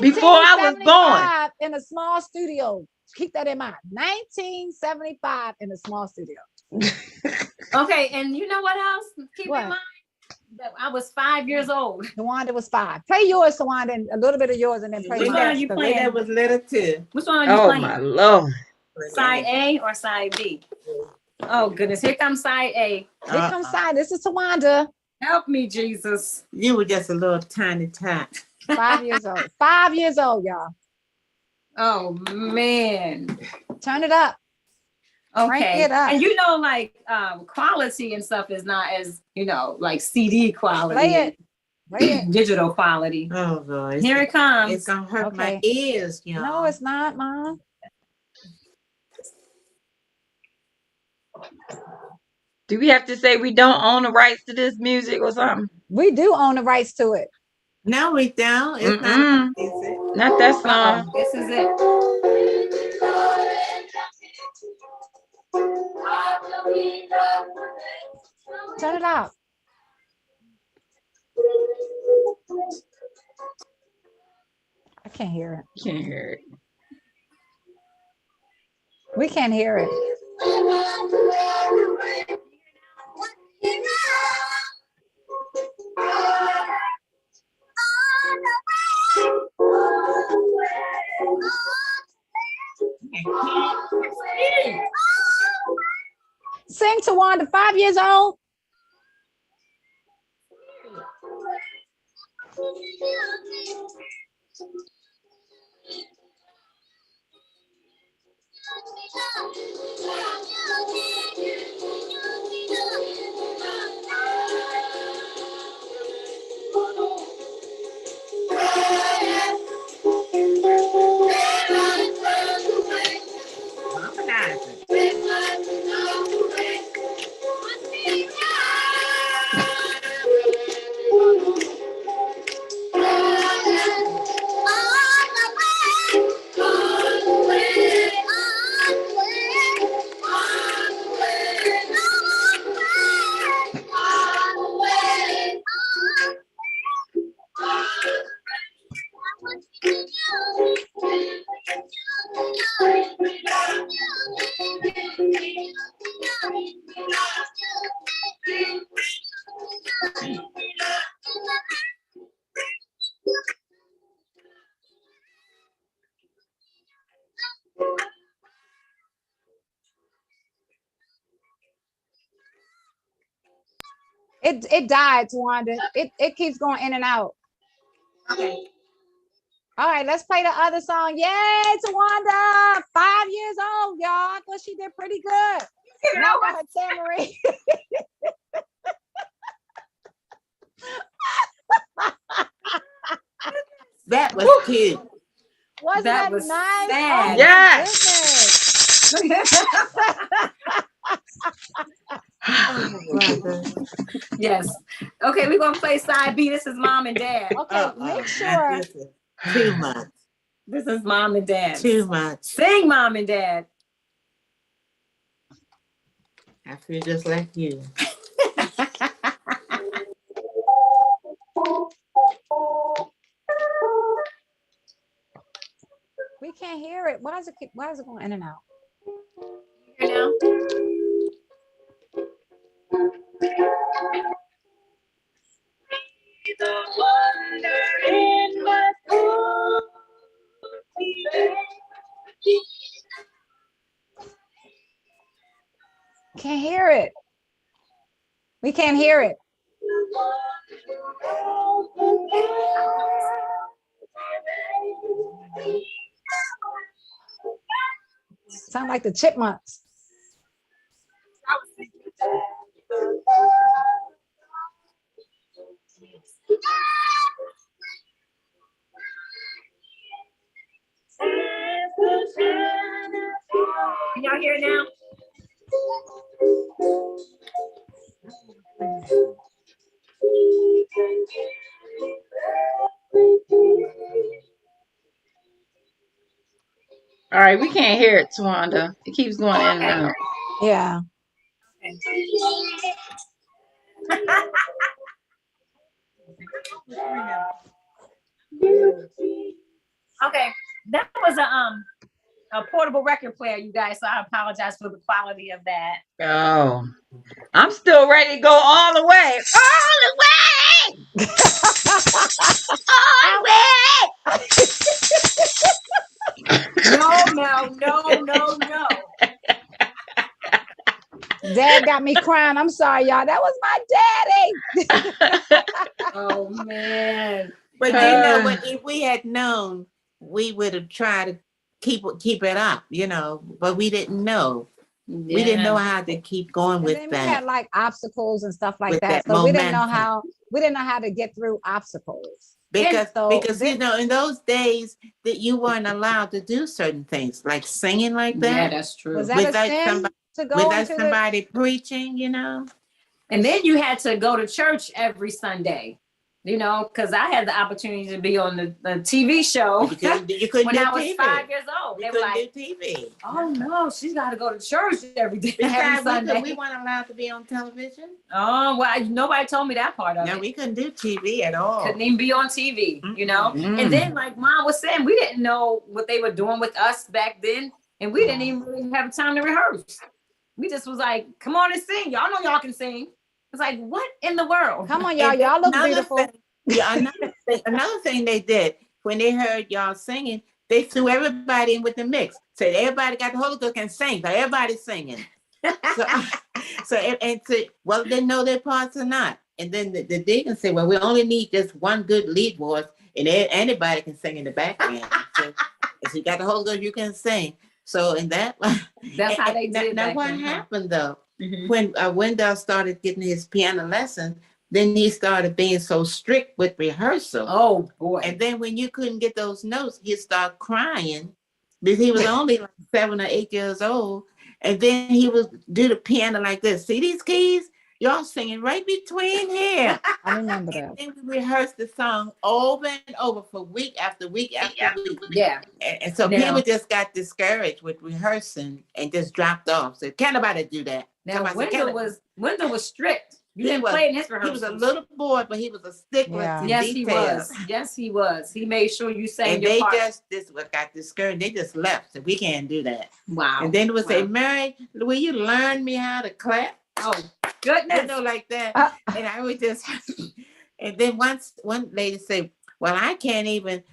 Before I was born. 1975 in a small studio. Keep that in mind. 1975 in a small studio. Okay, and you know what else? Keep in mind that I was 5 years old. Tawanda was 5. Play yours, Tawanda, and a little bit of yours, and then play Which one are you playing? That was little too. Which one are you playing? Oh my Lord. Side A or side B? Oh goodness, here comes side A. Here comes side. This is Tawanda. Help me, Jesus. You were just a little tiny tot. 5 years old. 5 years old, y'all. Oh man. Turn it up. Okay. Crank it up. And like quality and stuff is not as, like CD quality. Play it. Digital quality. Oh boy. Here it comes. It's gonna hurt my Okay. ears, y'all. No, it's not, Mom. Do we have to say we don't own the rights to this music or something? We do own the rights to it. No, we don't. It's Mm-mm. Not that song. This is it. Turn it out. I can't hear it. Can't hear it. We can't hear it. Sing Tawanda, 5 years old. It died, Tawanda. It keeps going in and out. Okay. All right, let's play the other song. Yay, Tawanda! 5 years old, y'all. I thought she did pretty good. Now got her tambourine. That was cute. Wasn't That that was nice? sad. Oh, Yes. my goodness. Yes. Okay, we're gonna play side B. This is mom and dad. Okay, make sure. This is too much. This is mom and dad. Too much. Sing, mom and dad. I feel just like you. We can't hear it. Why is it going in and out? Here now. Can't hear it. We can't hear it. Sound like the Chipmunks. Can y'all hear it now? All right, we can't hear it, Tawanda. It keeps going in and out. Yeah. Okay, that was a portable record player, you guys. So I apologize for the quality of that. Oh, I'm still ready to go all the way. All the way. All the way. No. Dad got me crying. I'm sorry, y'all. That was my daddy. Oh man. But you know what? If we had known, we would have tried to keep it up, you know. But we didn't know. Yeah. We didn't know how to keep going And with then that. we had like obstacles and stuff like With that. that So we didn't know momentum. how to get through obstacles. Because So you know, in those days that you weren't allowed to do certain things, like singing like that. Yeah, that's true. Was that Without a sin somebody- to go Without into somebody preaching, you know. And then you had to go to church every Sunday, you know, because I had the opportunity to be on the TV show You couldn't when do I was TV. 5 years old. You They were couldn't like, do TV. "Oh no, she's got to go to church every day, every Besides, Sunday." we weren't allowed to be on television. Oh well, nobody told me that part of No, it. we couldn't do TV at all. Couldn't even be on TV, you know. Mm. And then, like Mom was saying, we didn't know what they were doing with us back then, and we didn't even really have time to rehearse. We just was like, "Come on and sing. Y'all know y'all can sing." It's like, what in the world? Come on, y'all. And Y'all look another beautiful. thing- yeah, another thing they did when they heard y'all singing, they threw everybody in with the mix. Said everybody got the Holy Ghost can sing, so everybody's singing. Well, they know their parts or not. And then the deacon said, well, we only need just one good lead voice, and anybody can sing in the background. So if you got the Holy Ghost, you can sing. So in that, That's how they did it. Now back what then, huh? happened though? Mhm. When Wendell started getting his piano lesson, then he started being so strict with rehearsal. Oh boy. And then when you couldn't get those notes, he'd start crying because he was only like 7 or 8 years old. And then he would do the piano like this. See these keys? Y'all singing right between here. I remember that. And then we rehearsed the song over and over for week after week after week. Yeah. And so Now- people just got discouraged with rehearsing and just dropped off. So can't nobody do that. Now Somebody said, Wendell was strict. You He didn't was- play in his he rehearsals. was a little boy, but he was a stickler Yeah. to Yes, details. he was. He made sure you sang And your they part. just got discouraged. They just left. So we can't do that. Wow. And then they would say, Wow. Mary, will you learn me how to clap? Oh goodness. You know, like that. And I would just, and then one lady said, well, I can't even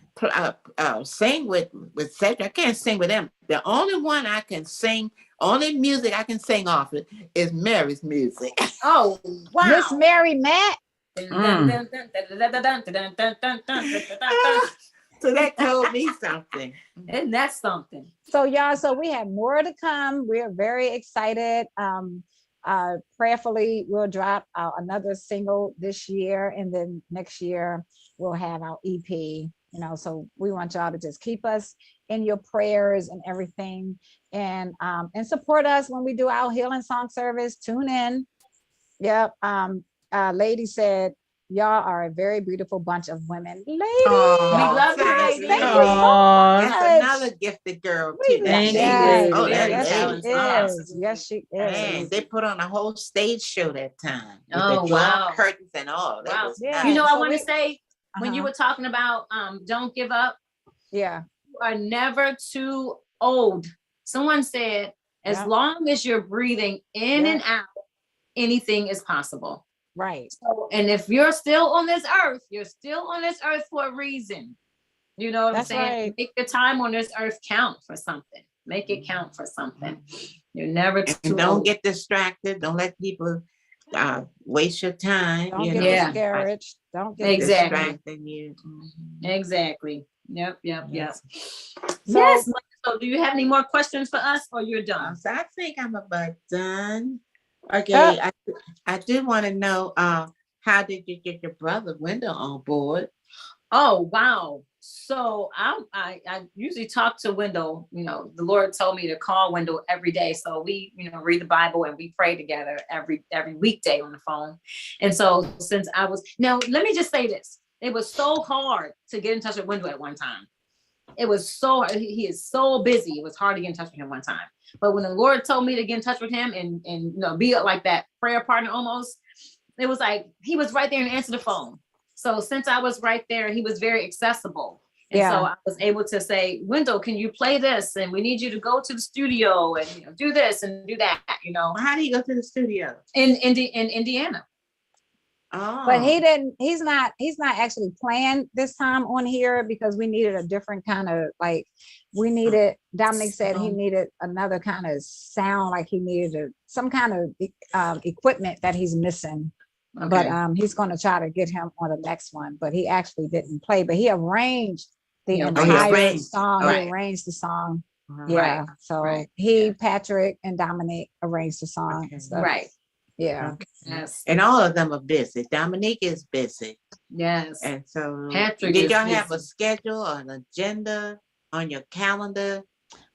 sing with Cedric. I can't sing with them. The only one I can sing, only music I can sing off it is Mary's music. Oh, wow. Miss Mary Matt. So that told me something. And that's something. So y'all, so we have more to come. We're very excited. Prayerfully, we'll drop another single this year, and then next year we'll have our EP. You know, so we want y'all to just keep us in your prayers and everything, and support us when we do our healing song service. Tune in. Yep. Lady said, y'all are a very beautiful bunch of women. Lady, We love you, lady. thank you so much. That's another gifted girl too. Thank you, Yes, lady. yes, she is. Man, they put on a whole stage show that time. With Oh, the drawn wow. curtains and all. That Wow. was Yeah. nice. You know, I So want to we- say, when you were talking about don't give up, Yeah. you are never too old. Someone said, as Yeah. long as you're breathing in Yeah. and out, anything is possible. Right. So, and if you're still on this earth, you're still on this earth for a reason. You know what That's I'm saying? right. Make the time on this earth count for something. Make it count for something. You're never too And don't old. get distracted. Don't let people waste your time. Don't you get know, Yeah. discouraged. Don't get Exactly. distracting you. Exactly. Yep. Yes. So- Yes. So do you have any more questions for us, or you're done? So I think I'm about done. Okay, I did want to know how did you get your brother Wendell on board? Oh, wow. So I usually talk to Wendell. You know, the Lord told me to call Wendell every day. So we, read the Bible and we pray together every weekday on the phone. And so now let me just say this. It was so hard to get in touch with Wendell at one time. It was so hard. He is so busy. It was hard to get in touch with him one time. But when the Lord told me to get in touch with him and be like that prayer partner almost, it was like he was right there and answered the phone. So since I was right there, he was very accessible. And so I was able to say, Wendell, can you play this? And we need you to go to the studio and do this and do that, How do you go to the studio? in Indiana. Oh, But he's not actually playing this time on here because we needed a different kind of Dominic said he needed another kind of sound, like he needed some kind of equipment that he's missing. Okay. But he's going to try to get him on the next one. But he actually didn't play, but he arranged the entire song. Right. He arranged the song. right. Yeah. So Patrick and Dominic arranged the song. Okay. So, Right. Yeah. Okay. Yes. And all of them are busy. Dominique is busy. Yes. And so Patrick did is y'all have a busy. schedule or an agenda on your calendar?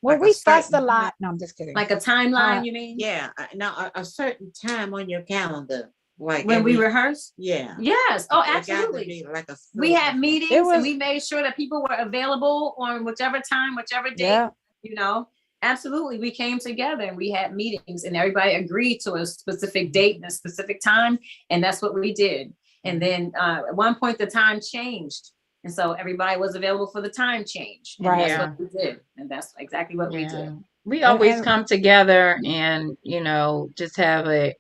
Well, Like we a fussed a certain lot. No, I'm just kidding. Like a timeline, you mean? Yeah, now a certain time on your calendar. Like When we every- rehearse? Yeah. Yes. Oh, It got to absolutely. be like a We had meetings It was- and we made sure that people were available on whichever time, whichever day, Yeah. Absolutely. We came together and we had meetings and everybody agreed to a specific date and a specific time. And that's what we did. And then at one point the time changed. And so everybody was available for the time change. And Right. that's what we did. And that's exactly what we did. We always and- come together and just have a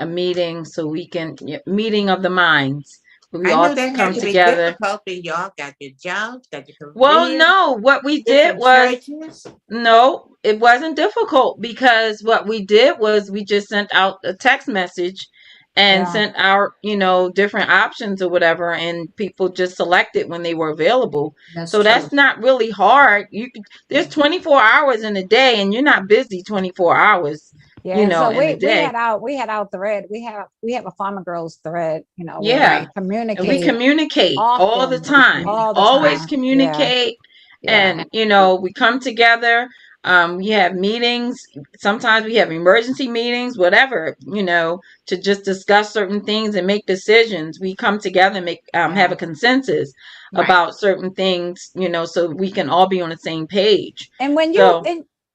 meeting so we can meeting of the minds. We I all knew that come had to be together. difficult, but y'all got your jobs, got your career. Well, no, what we did different was churches. no, it wasn't difficult because what we did was we just sent out a text message and Yeah. sent out, different options or whatever, and people just selected when they were available. So that's not really hard. There's 24 hours in a day, and you're not busy 24 hours. Yeah. In So a we day. had our thread. We have a Farmer Girls thread, where Yeah. we communicate. And we communicate all the often. time. All the Always time. communicate. Yeah. And, we come together. We have meetings. Sometimes we have emergency meetings, whatever, to just discuss certain things and make decisions. We come together and make have a consensus about certain things, so we can all be on the same page. And when you So-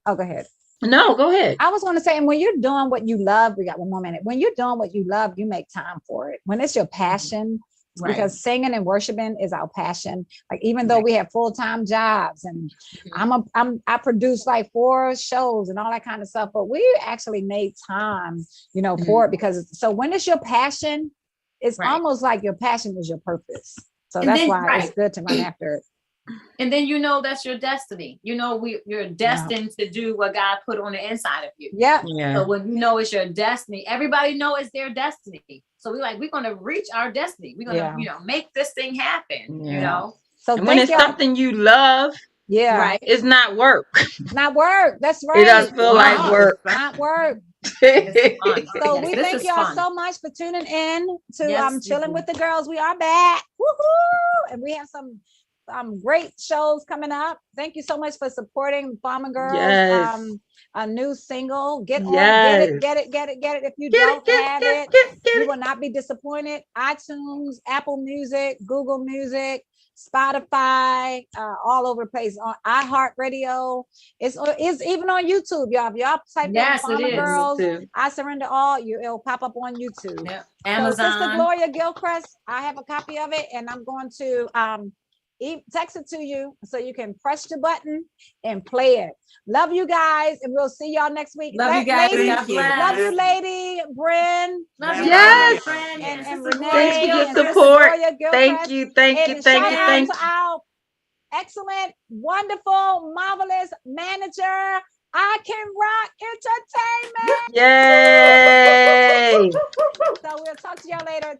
go ahead. No, go ahead. I was going to say, and when you're doing what you love, we got one more minute. When you're doing what you love, you make time for it. When it's your passion, because singing and worshiping is our passion. Like, even though we have full-time jobs and I produce like 4 shows and all that kind of stuff, but we actually made time, for it, because so when it's your passion, it's almost like your passion is your purpose. So And that's then- why it's good to run after it. And then you know that's your destiny. You know you're destined to do what God put on the inside of you. Yeah. So when you know it's your destiny, everybody know it's their destiny. So we're gonna reach our destiny. We're gonna make this thing happen. You know. So and when it's something you love, right, it's not work. Not work. That's right. It doesn't feel like work. Not work. So we thank y'all so much for tuning in to Chillin with the Girlz. We are back. Woohoo! And we have some great shows coming up. Thank you so much for supporting Farmer Girls. Yes. A new single. Get on, get it. If you don't have it, you will not be disappointed. iTunes, Apple Music, Google Music, Spotify, all over the place, on iHeartRadio. It's even on YouTube, y'all. If y'all type in Farmer Girls, I Surrender All, it'll pop up on YouTube. Yep. Amazon. So Sister Gloria Gilchrist, I have a copy of it, and I'm going to text it to you so you can press the button and play it. Love you guys, and we'll see y'all next week. Love you guys. Love you, Lady Bryn. Yes. And Renee. Thanks for your support. Thank you. Shout out to our excellent, wonderful, marvelous manager, I Can Rock Entertainment. Yay. So we'll talk to y'all later.